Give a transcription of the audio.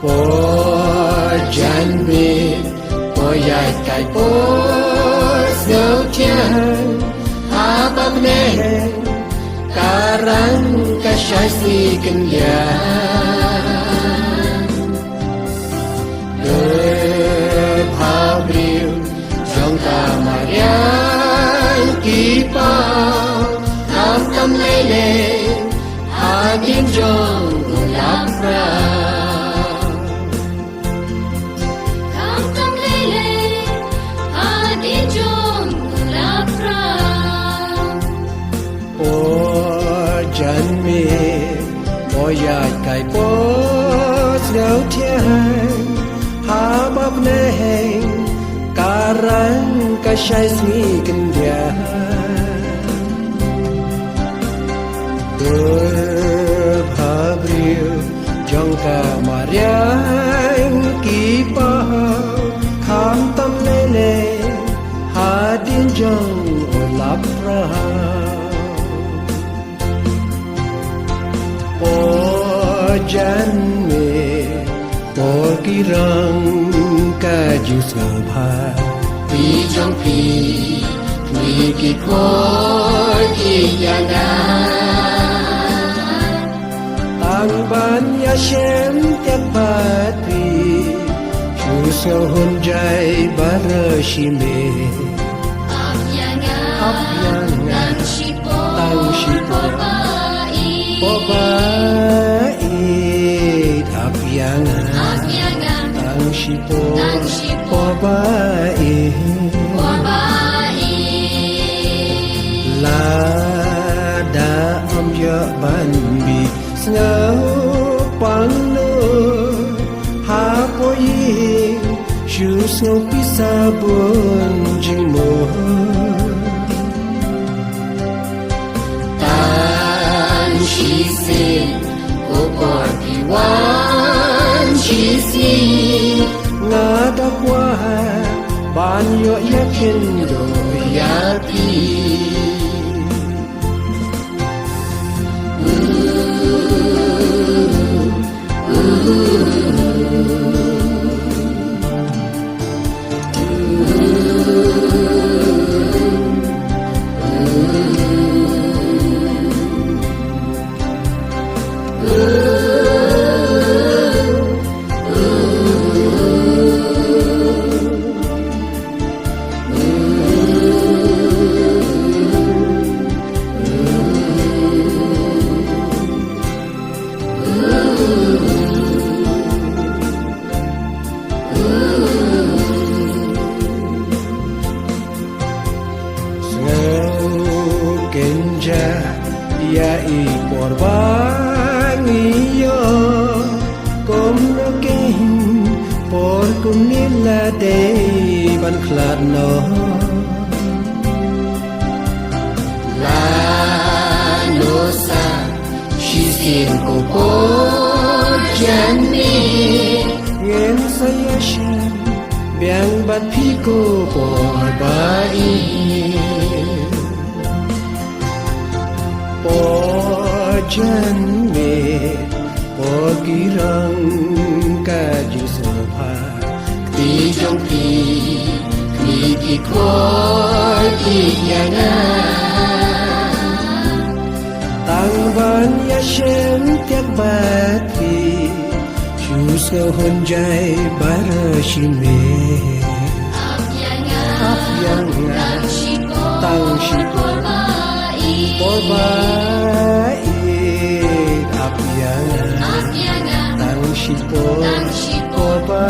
po jan bi po yai kai po sâu chiang abab ne karang ka shai si kan ya Abril trong ta Maria kỳ bao am tâm lê lê hà tiếng trong lắm ra am tâm lê lê hà tiếng trong lắm ra o chân mi o ya kai po sâu thiên hà bab neng karang ka shai smi kan dia Abril trong ka mariang ki pa kham tam le le ha din jong lap ra o jan me o ki rang ka ju so bha pi jong pi mi ki ko ki ya na ang ban ya shem tek ba pi chu so hun jai ba ra shi me ap yang tang shi po ba po ba ap yang tang shi po ba la da am ya ban bi ngao pang no ha po yi shu so pi sa bun jing mo tan shi se o ko pi wan shi si nga da kwa ban yo ya kin do ya pi Kenja ya i korban iyo kom no ken por kumila de ban khlad no la no sa shi sin ko ko jan ni yen sa ya shi biang bat phi ko por ba i po jan me po girang ka ju so pha ti jong pi ki ko ki ya na tang ban ya shem tek ba ti chu so hon jai ba ra shi me ap yang tang shi po po ba ap yang tang shi po ba